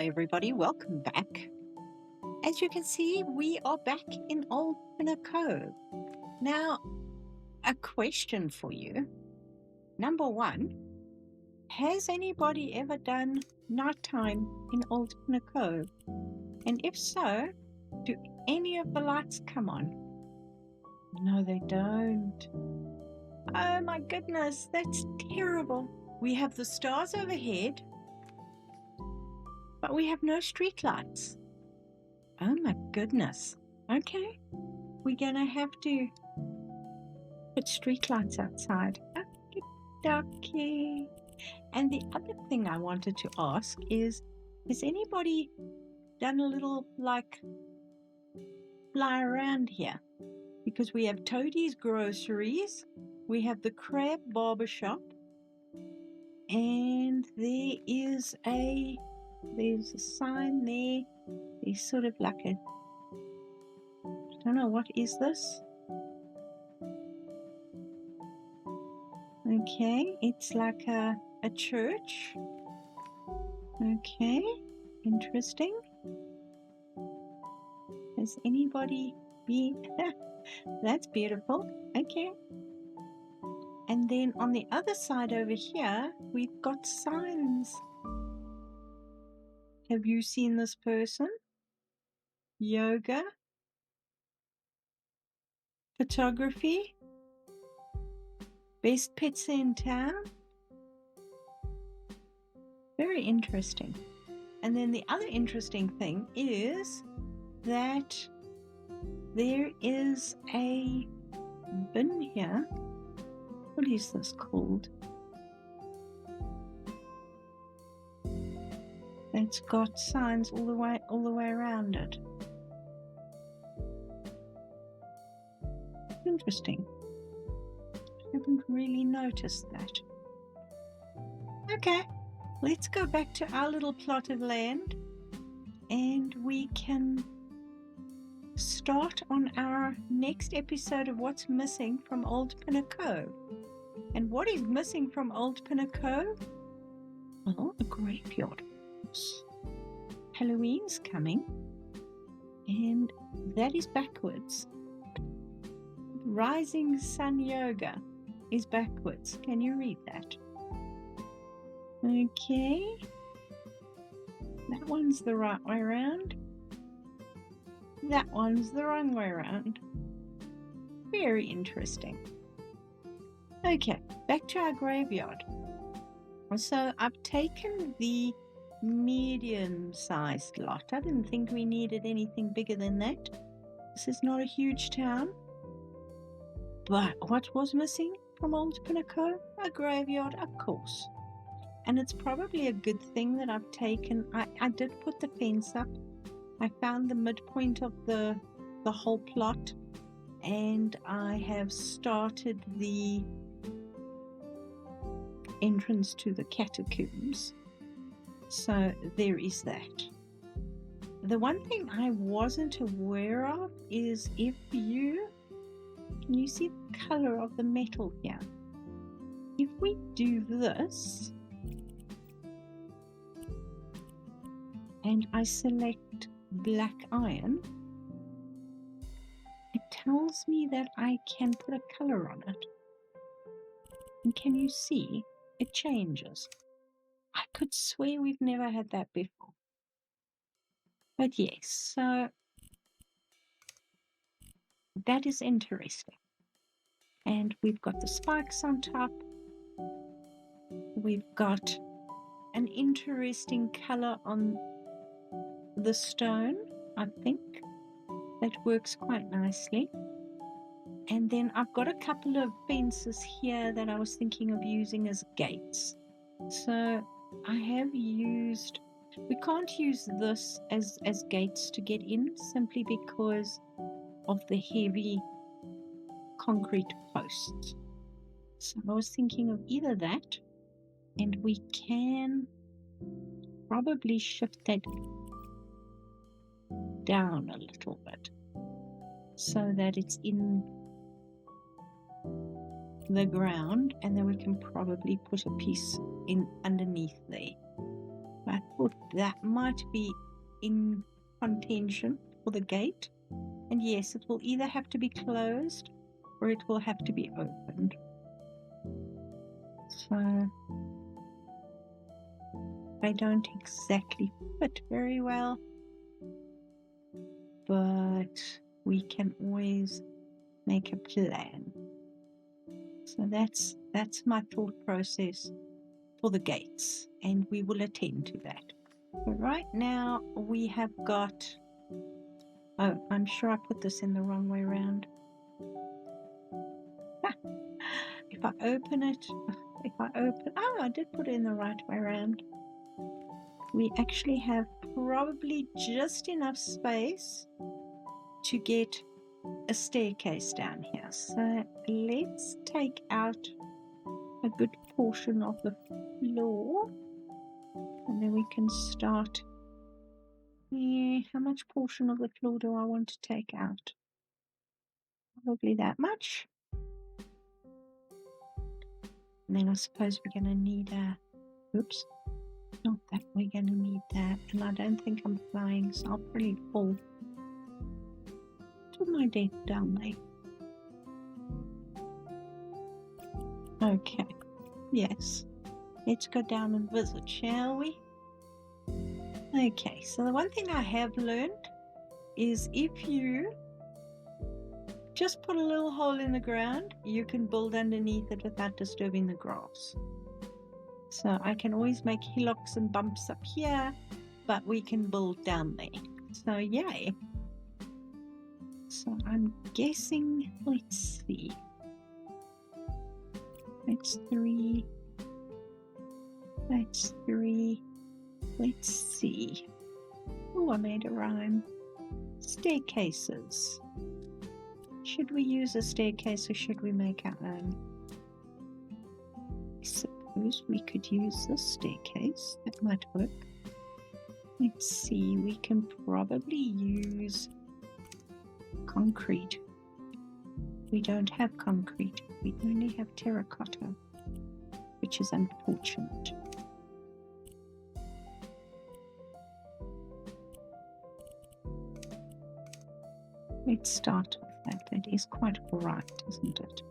everybody, welcome back. As you can see, we are back in Old Pinnacove. Now, a question for you. Number one, has anybody ever done nighttime in Old Pinnacove? And if so, do any of the lights come on? No, they don't. Oh my goodness, that's terrible. We have the stars overhead, but we have no street lights. Oh my goodness. Okay, we're gonna have to put street lights outside. Okay. And the other thing I wanted to ask is, has anybody done a little fly around here? Because we have Toadie's Groceries, we have the Crab Barbershop, and there's a sign there. There's sort of like I don't know, what is this? Okay, it's like a church. Okay, interesting. Has anybody been? That's beautiful. Okay. And then on the other side over here, we've got signs. Have you seen this person? Yoga, photography, best pizza in town. Very interesting. And then the other interesting thing is that there is a bin here. What is this called? It's got signs all the way around it. Interesting. I haven't really noticed that. Okay, let's go back to our little plot of land and we can start on our next episode of what's missing from Old Pinnacove. And what is missing from Old Pinnacove? Well, a graveyard. Halloween's coming, and that is backwards. Rising Sun Yoga is backwards. Can you read that? Okay. That one's the right way around. That one's the wrong way around. Very interesting. Okay, back to our graveyard. So I've taken the medium-sized lot. I didn't think we needed anything bigger than that. This is not a huge town. But what was missing from Old Pinnacove? A graveyard, of course. And it's probably a good thing that I've taken. I did put the fence up. I found the midpoint of the whole plot, and I have started the entrance to the catacombs. So there is that. The one thing I wasn't aware of is can you see the color of the metal here? If we do this and I select black iron, it tells me that I can put a color on it. And can you see it changes? I could swear we've never had that before. But yes, so that is interesting. And we've got the spikes on top. We've got an interesting color on the stone, I think. That works quite nicely. And then I've got a couple of fences here that I was thinking of using as gates. So I have used, we can't use this as gates to get in simply because of the heavy concrete posts. So I was thinking of either that, and we can probably shift that down a little bit so that it's in the ground, and then we can probably put a piece in underneath there. I thought that might be in contention for the gate. And yes, it will either have to be closed or it will have to be opened. So they don't exactly fit very well, but we can always make a plan. So that's my thought process for the gates, and we will attend to that. But right now we have got, oh, I'm sure I put this in the wrong way around. If I open it, I did put it in the right way around. We actually have probably just enough space to get a staircase down here. So let's take out a good portion of the floor, and then we can start. How much portion of the floor do I want to take out? Probably that much. And then I suppose we're going to need oops, not that, we're going to need that. And I don't think I'm flying, so I'll probably fall to my death down there. Okay, yes. Let's go down and visit, shall we? Okay, so the one thing I have learned is if you just put a little hole in the ground, you can build underneath it without disturbing the grass. So I can always make hillocks and bumps up here, but we can build down there. So yay. So I'm guessing, let's see. That's 3. That's 3. Let's see. Oh, I made a rhyme. Staircases. Should we use a staircase or should we make our own? I suppose we could use this staircase. That might work. Let's see. We can probably use concrete. We don't have concrete. We only have terracotta, which is unfortunate. Let's start with that. That is quite bright, isn't it?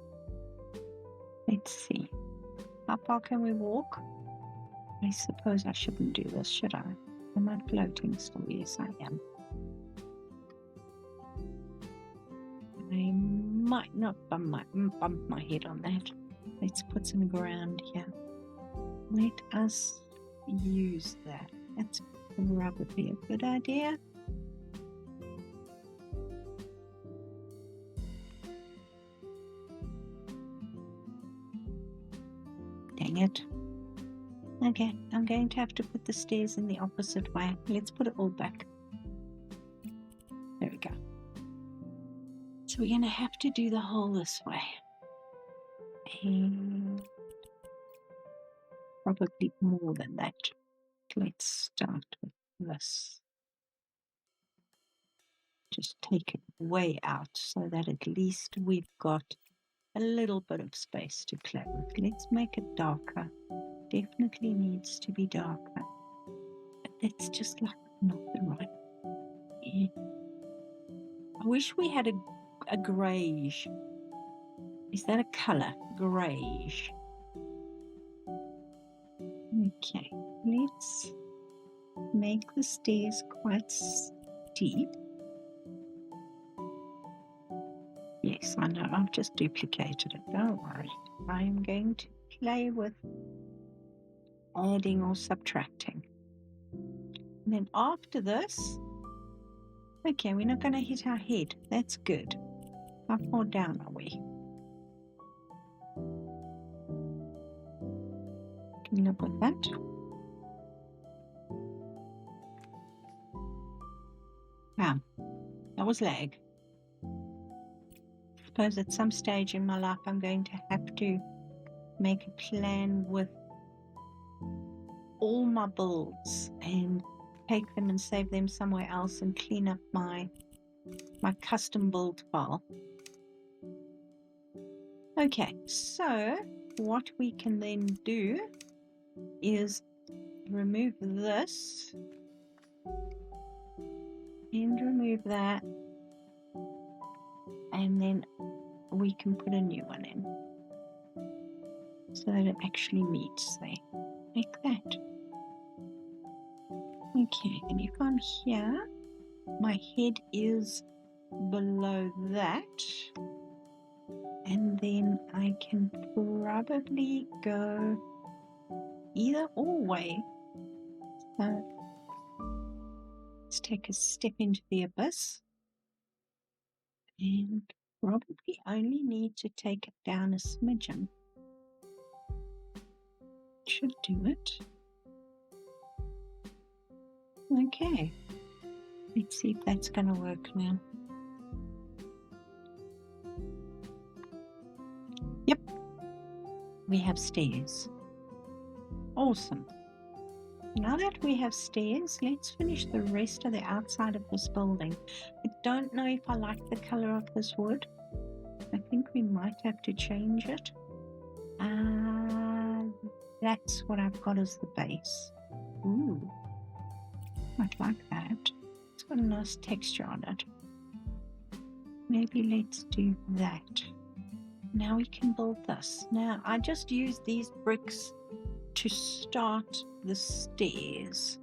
Let's see. How far can we walk? I suppose I shouldn't do this, should I? Am I floating still? Yes, I am. I might not bump my head on that. Let's put some ground here. Let us use that. That's probably a good idea. Dang it. Okay, I'm going to have to put the stairs in the opposite way. Let's put it all back. There we go. So we're going to have to do the hole this way. And probably more than that. Let's start with this. Just take it way out so that at least we've got a little bit of space to play with. Let's make it darker. Definitely needs to be darker. But that's just like not the right. Yeah. I wish we had a greyish. Is that a colour? Greyish. Okay, let's make the stairs quite steep. Yes, I know, I've just duplicated it. Don't worry. I'm going to play with adding or subtracting. And then after this, okay, we're not going to hit our head. That's good. How far down are we? Can you look at that? Wow, that was lag. I suppose at some stage in my life I'm going to have to make a plan with all my builds and take them and save them somewhere else and clean up my custom build file. Okay, so what we can then do is remove this and remove that, and then we can put a new one in so that it actually meets there, like that. Okay, and if I'm here, my head is below that, and then I can probably go either or way. So let's take a step into the abyss, and probably only need to take it down a smidgen. Should do it. Okay, let's see if that's going to work now. Yep, we have stairs. Awesome. Now that we have stairs, let's finish the rest of the outside of this building. I don't know if I like the color of this wood. I think we might have to change it. That's what I've got as the base. Ooh, I like that. It's got a nice texture on it. Maybe let's do that. Now we can build this. Now I just used these bricks to start the stairs,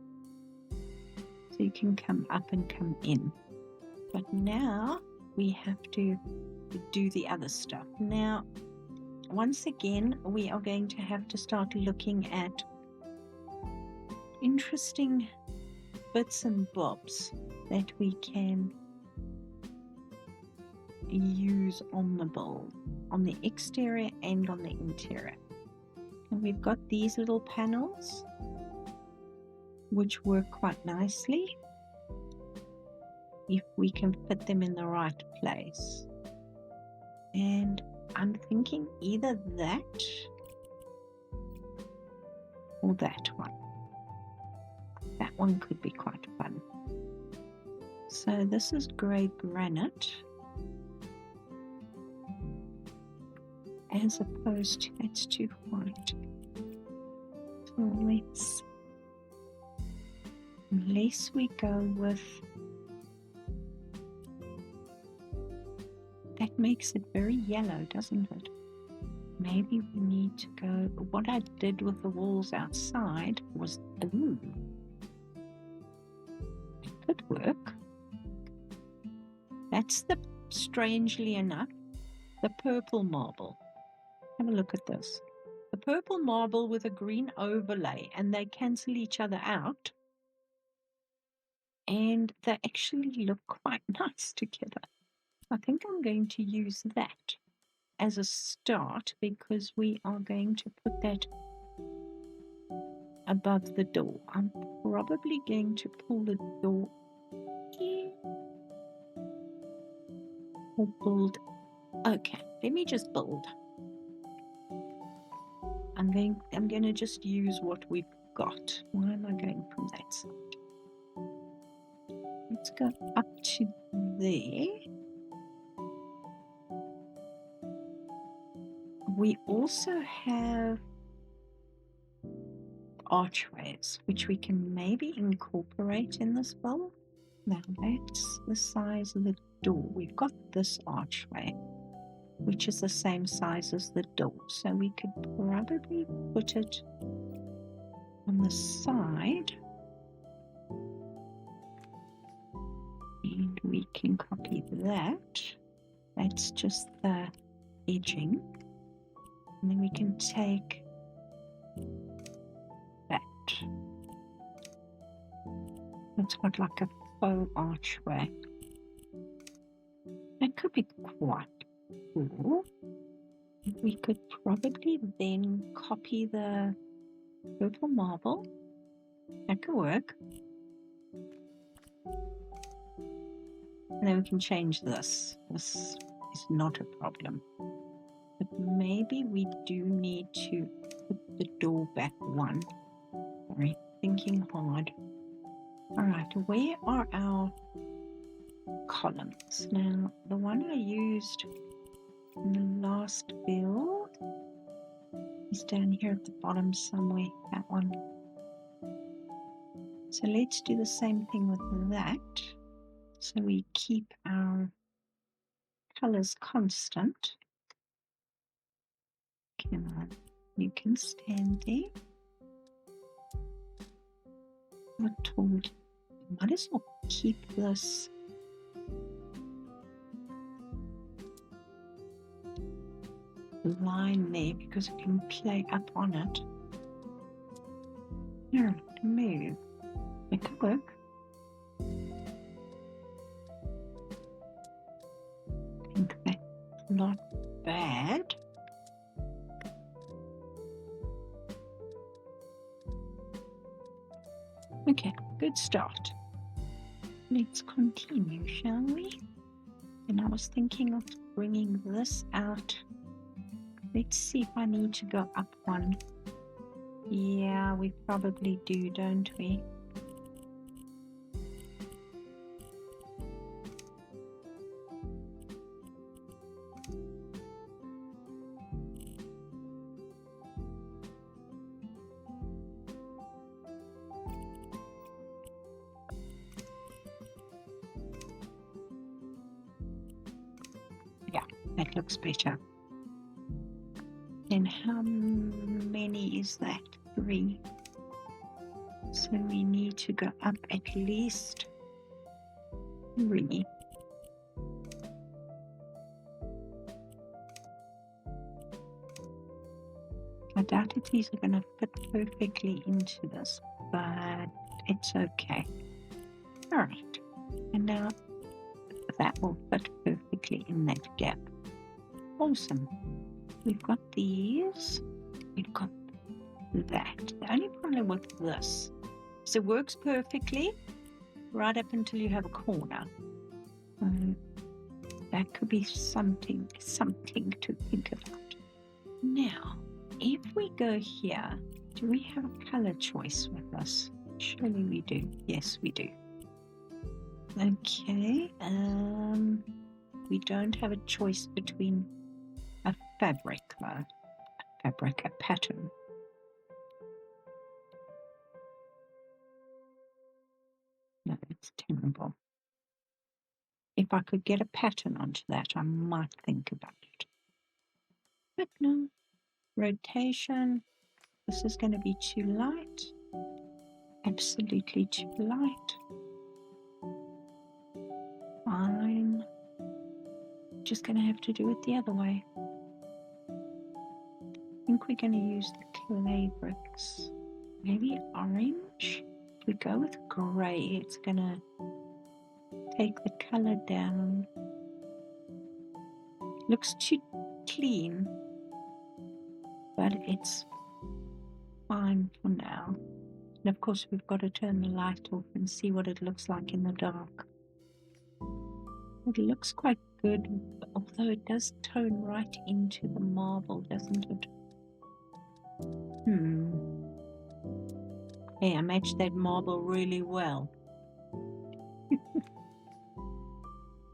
so you can come up and come in. But now we have to do the other stuff. Now, once again, we are going to have to start looking at interesting bits and bobs that we can use on the build, on the exterior and on the interior. And we've got these little panels which work quite nicely if we can fit them in the right place. And I'm thinking either that or that one. That one could be quite fun. So this is grey granite, as opposed to, that's too white. So let's, unless we go with, that makes it very yellow, doesn't it? Maybe we need to go, what I did with the walls outside was, ooh, it could work. That's the, strangely enough, the purple marble. Have a look at this. The purple marble with a green overlay, and they cancel each other out. And they actually look quite nice together. I think I'm going to use that as a start, because we are going to put that above the door. I'm probably going to pull the door here or build. Okay, let me just build. I'm going to just use what we've got. Why am I going from that side? Let's go up to there. We also have archways, which we can maybe incorporate in this build. Now that's the size of the door. We've got this archway, which is the same size as the door. So we could probably put it on the side. And we can copy that. That's just the edging. And then we can take that. It's got like a faux archway. That could be quite cool. We could probably then copy the purple marble. That could work. And then we can change this. This is not a problem. But maybe we do need to put the door back one. Sorry, thinking hard. Alright, where are our columns? Now, the one I used in the last build is down here at the bottom somewhere, that one. So let's do the same thing with that. So we keep our colors constant. Come on, you can stand there. What told? Might as well keep this line there because we can play up on it. Here, move. It could work. I think that's not bad. Okay, good start. Let's continue, shall we? And I was thinking of bringing this out. Let's see if I need to go up one. Yeah, we probably do, don't we? Yeah, that looks better. And how many is that? 3. So we need to go up at least 3. I doubt if these are going to fit perfectly into this, but it's okay. All right, and now that will fit perfectly in that gap. Awesome. We've got these. We've got that. The only problem with this is it works perfectly right up until you have a corner. That could be something to think about. Now, if we go here, do we have a color choice with this? Surely we do. Yes, we do. Okay. We don't have a choice between a fabric, a pattern. No, it's terrible. If I could get a pattern onto that, I might think about it. But no. Rotation. This is going to be too light. Absolutely too light. Fine. Just going to have to do it the other way. I think we're going to use the clay bricks. Maybe orange. If we go with grey, it's going to take the color down. Looks too clean, but it's fine for now. And of course, we've got to turn the light off and see what it looks like in the dark. It looks quite good, although it does tone right into the marble, doesn't it? Hey, I matched that marble really well.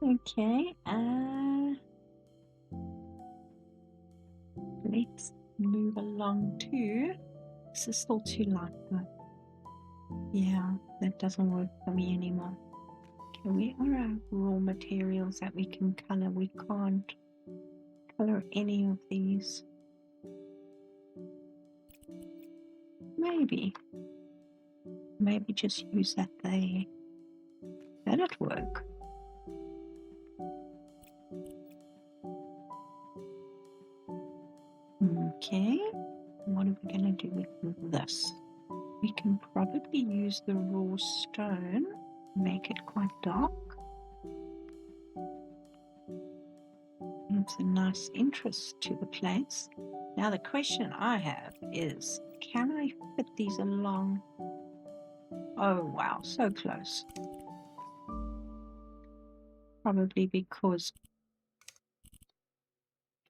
Okay, let's move along too. This is still too light though. Yeah, that doesn't work for me anymore. Okay, where are our raw materials that we can color? We can't color any of these. Maybe just use that there. That'll work. Okay, what are we going to do with this? We can probably use the raw stone, make it quite dark. It's a nice interest to the place. Now the question I have is, can I fit these along? Oh wow, so close. Probably because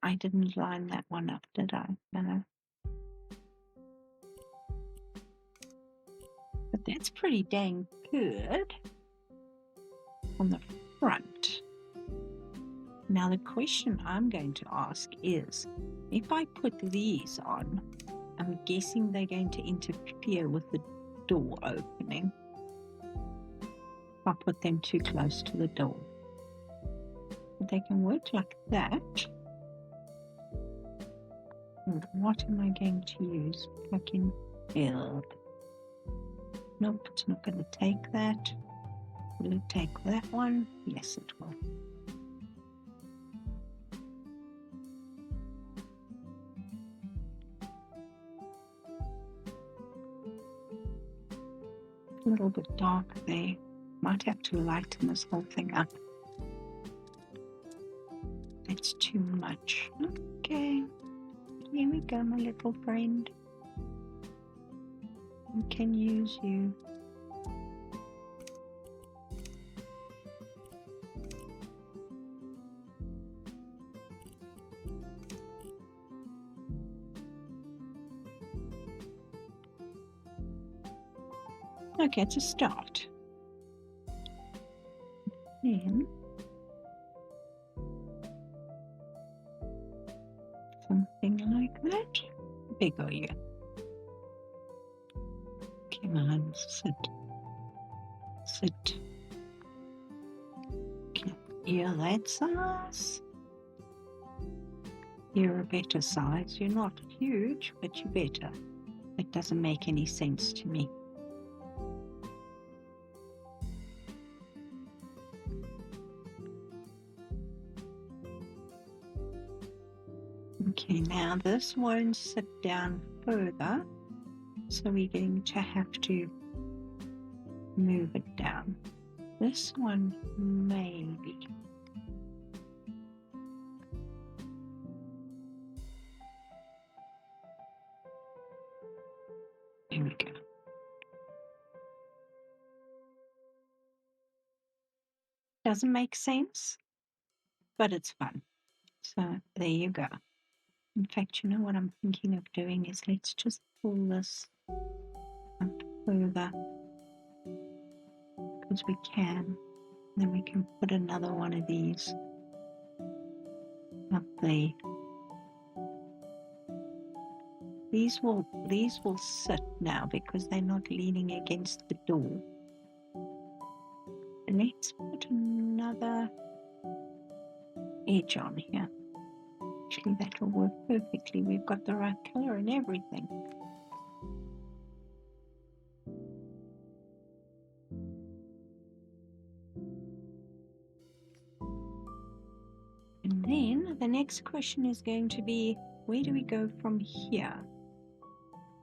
I didn't line that one up, did I? No. But that's pretty dang good on the front. Now the question I'm going to ask is, if I put these on, I'm guessing they're going to interfere with the door opening. I put them too close to the door. But they can work like that. And what am I going to use? Fucking build. Nope, it's not going to take that. Will it take that one? Yes, it will. A little bit dark there. Might have to lighten this whole thing up. That's too much. Okay. Here we go, my little friend. We can use you. Okay, it's a start. Then something like that. Big are you? Come on, sit. Sit. Okay, you're that size. You're a better size. You're not huge, but you're better. That doesn't make any sense to me. Okay, now this won't sit down further, so we're going to have to move it down. This one, maybe. Here we go. Doesn't make sense, but it's fun. So there you go. In fact, you know what I'm thinking of doing is let's just pull this up further because we can. Then we can put another one of these up there. These will sit now because they're not leaning against the door. Let's put another edge on here. Actually, that will work perfectly. We've got the right color and everything. And then the next question is going to be, where do we go from here?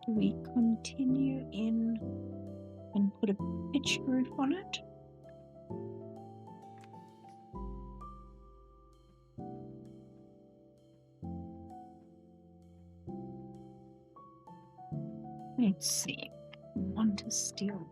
Do we continue in and put a pitched roof on it? Let's see. I want to steal.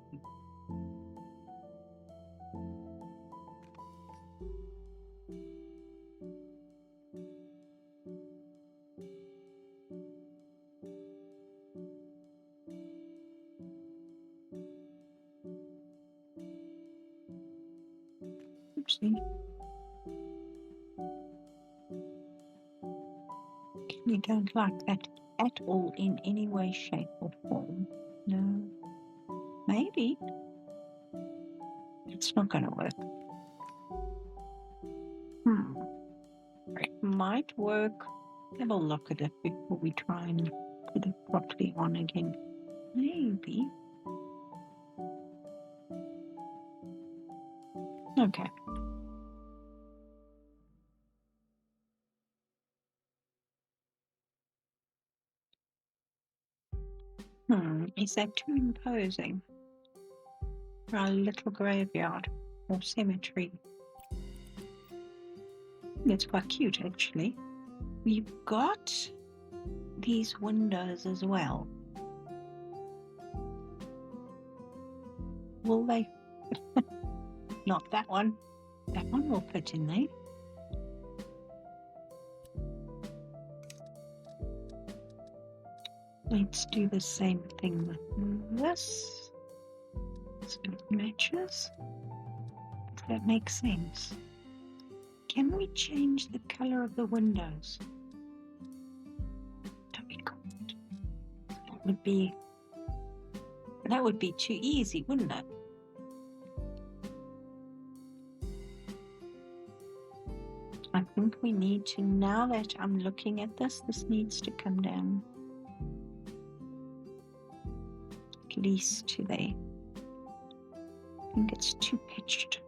Oopsie. You don't like that at all in any way, shape, or form. No. Maybe. It's not going to work. It might work. Have a look at it before we try and put it properly on again. Maybe. Okay. Is that too imposing for our little graveyard or cemetery? It's quite cute, actually. We've got these windows as well. Will they? Not that one. That one will fit in there. Let's do the same thing with this. So it matches. Does that make sense? Can we change the color of the windows? No, we can't. That would be too easy, wouldn't it? I think we need to, now that I'm looking at this needs to come down at least to there. I think it's too pitched.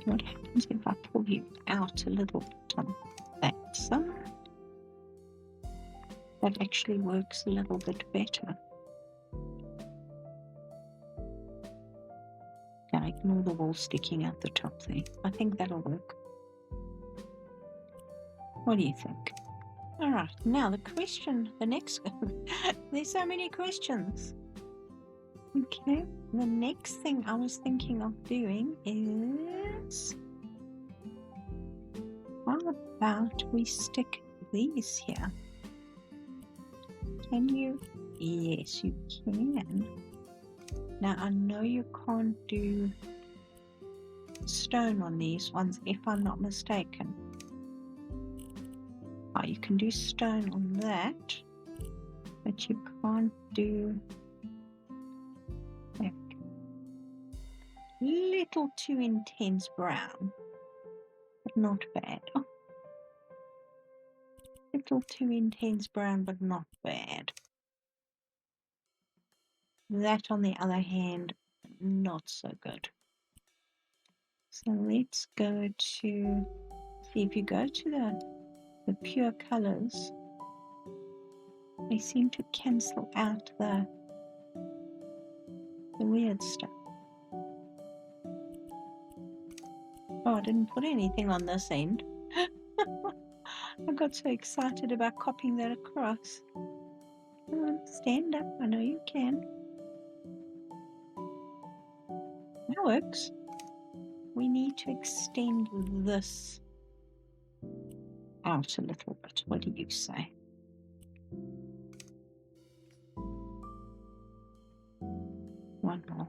What happens if I pull you out a little bit on that side? That actually works a little bit better. Okay, ignore the wall sticking out the top there. I think that'll work. What do you think? All right, now the question, the next, there's so many questions. Okay, the next thing I was thinking of doing is, how about we stick these here? Can you? Yes, you can. Now, I know you can't do stone on these ones, if I'm not mistaken. Oh, you can do stone on that, but you can't do... Little too intense brown, but not bad. Oh. Little too intense brown, but not bad. That, on the other hand, not so good. So let's go to, see, if you go to the pure colors, they seem to cancel out the weird stuff. Oh, I didn't put anything on this end. I got so excited about copying that across. Come on, stand up. I know you can. That works. We need to extend this out a little bit. What do you say? One more.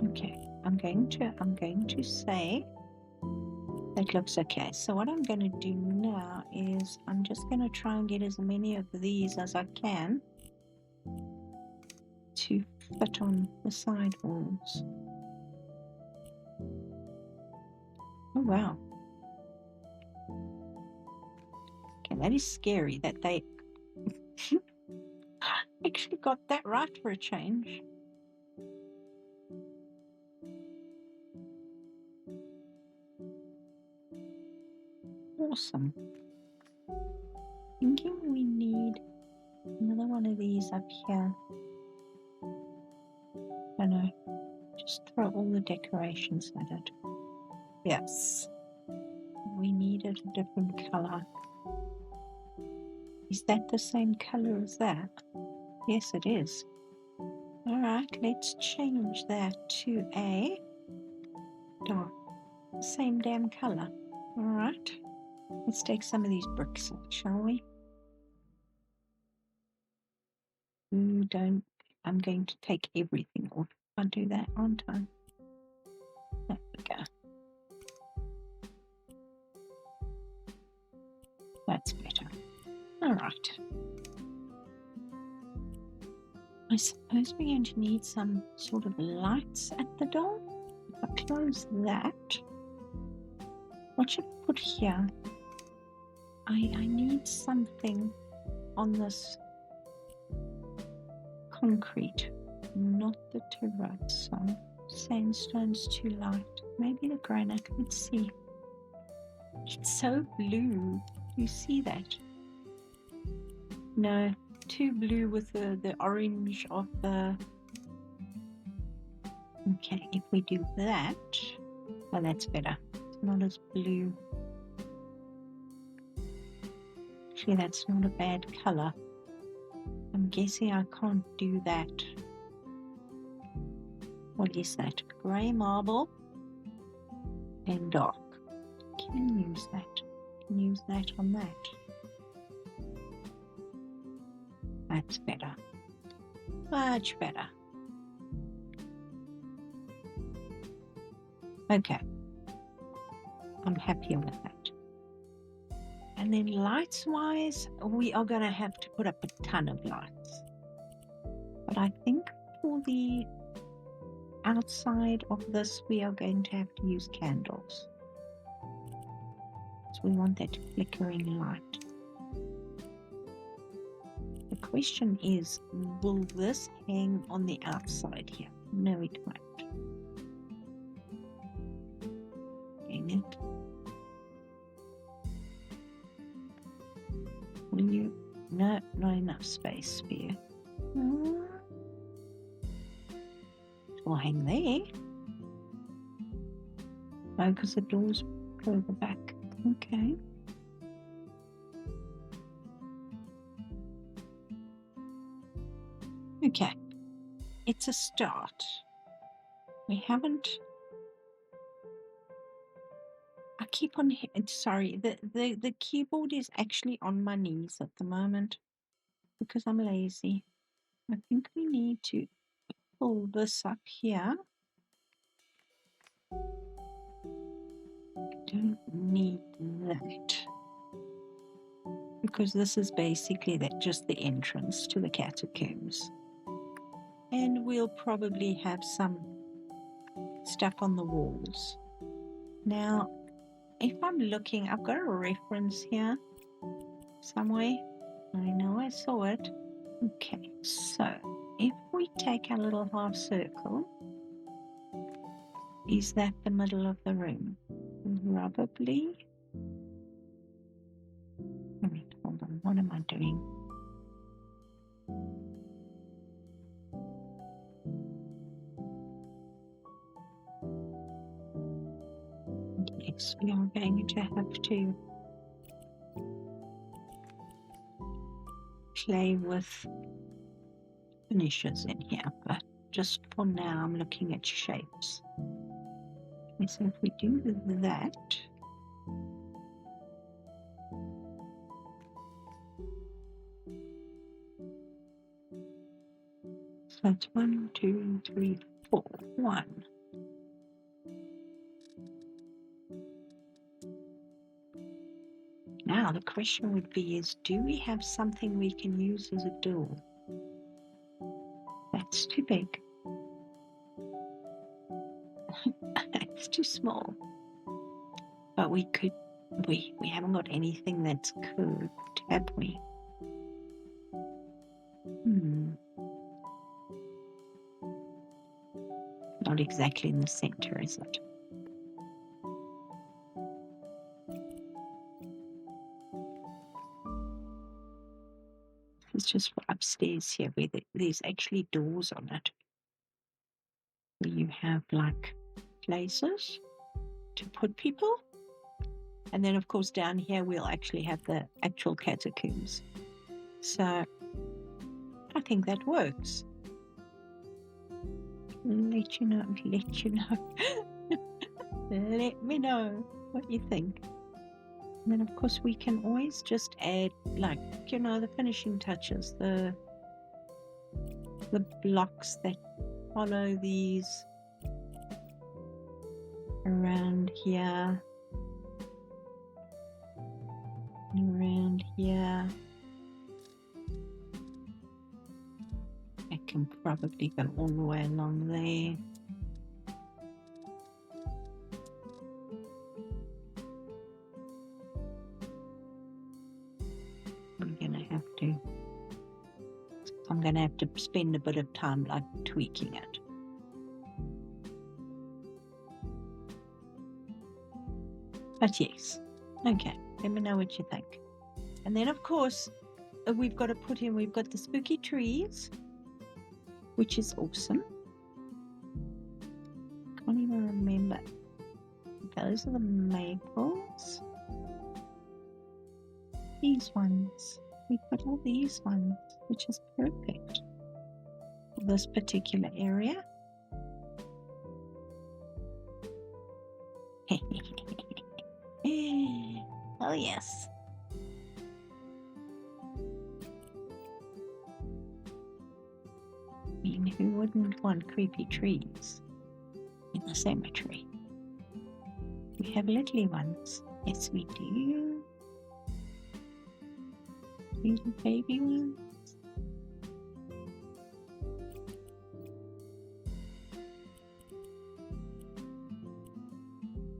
Okay, I'm going to say that looks okay. So what I'm going to do now is I'm just going to try and get as many of these as I can to fit on the side walls. Oh wow. Okay, that is scary that they actually got that right for a change. Awesome. Thinking we need another one of these up here. I know. Just throw all the decorations at it. Yes. We needed a different color. Is that the same color as that? Yes, it is. Alright, let's change that to a dark, same damn color. Alright, let's take some of these bricks out, shall we? I'm going to take everything off. I'll do that, aren't I? There we go. That's better. Alright. I suppose we're going to need some sort of lights at the door. If I close that, what should I put here? I need something on this concrete, not the terrazzo. Sandstone's too light. Maybe the granite. Let's see. It's so blue. You see that? No, too blue with the orange of the... Okay, if we do that, well, that's better. It's not as blue. Actually, that's not a bad color. I'm guessing I can't do that. What is that? Grey marble and dark. Can use that. Can use that on that. That's better. Much better. Okay. I'm happier with that. And then lights wise, we are going to have to put up a ton of lights. But I think for the outside of this, we are going to have to use candles. So we want that flickering light. The question is, will this hang on the outside here? No, it won't. Dang it. Will you? No, not enough space for you. It will hang there. No, because the door's further back. Okay. Okay. It's a start. We haven't... I keep on... Sorry, the keyboard is actually on my knees at the moment because I'm lazy. I think we need to pull this up here. Don't need that because this is basically just the entrance to the catacombs, and we'll probably have some stuff on the walls. Now if I'm looking, I've got a reference here somewhere. I know I saw it. Okay, so if we take our little half circle, is that the middle of the room? Probably. Wait, hold on. What am I doing? Yes, we are going to have to play with finishes in here, but just for now, I'm looking at shapes. So if we do that, so that's 1, 2, 3, 4. 1. Now the question would be is, do we have something we can use as a door? That's too big. It's too small. But we could, we haven't got anything that's curved, have we? Not exactly in the center, is it? It's just for upstairs here where there's actually doors on it. Where you have like places to put people. And then of course down here we'll actually have the actual catacombs. So I think that works. Let you know. Let me know what you think. And then of course we can always just add, like, you know, the finishing touches, the blocks that follow these around here and around here. I can probably go all the way along there. I'm going to have to spend a bit of time like tweaking it. But yes, okay, let me know what you think. And then of course, we've got the spooky trees, which is awesome. Can't even remember. Those are the maples. These ones. We've got all these ones, which is perfect for this particular area. Oh yes. I mean, who wouldn't want creepy trees in the cemetery? We have little ones. Yes, we do. Little baby ones.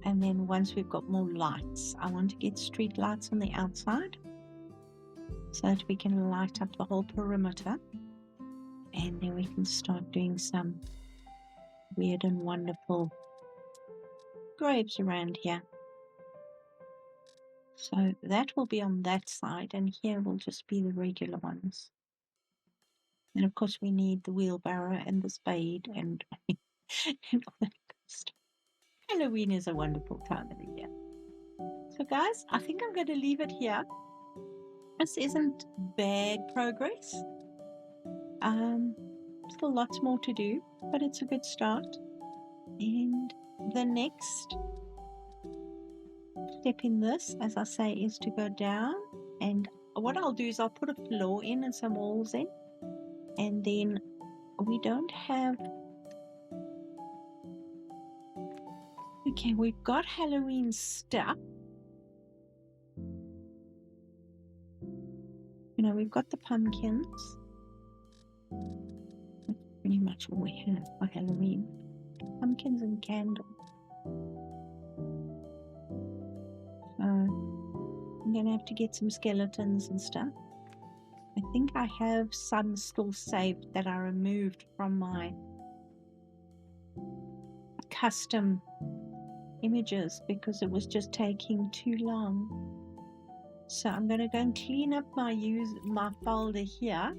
And then once we've got more lights, I want to get street lights on the outside so that we can light up the whole perimeter. And then we can start doing some weird and wonderful graves around here. So that will be on that side, and here will just be the regular ones. And of course we need the wheelbarrow and the spade and, and all that good stuff. Halloween is a wonderful time of the year. So guys, I think I'm going to leave it here. This isn't bad progress. Still lots more to do, but it's a good start. And the next step in this, as I say, is to go down, and what I'll do is I'll put a floor in and some walls in, and then we don't have, okay, we've got Halloween stuff. You know, we've got the pumpkins. That's pretty much all we have for Halloween. Pumpkins and candles. So I'm going to have to get some skeletons and stuff. I think I have some still saved that I removed from my custom images because it was just taking too long. So I'm going to go and clean up my folder here,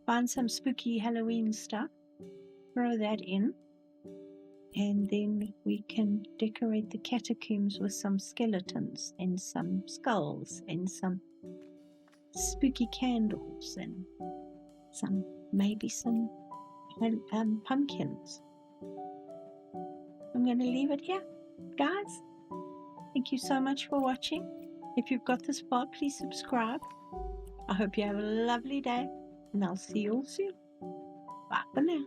find some spooky Halloween stuff, throw that in, and then we can decorate the catacombs with some skeletons and some skulls and some spooky candles and maybe some pumpkins. I'm going to leave it here, guys. Thank you so much for watching. If you've got this far, please subscribe. I hope you have a lovely day, and I'll see you all soon. Bye for now.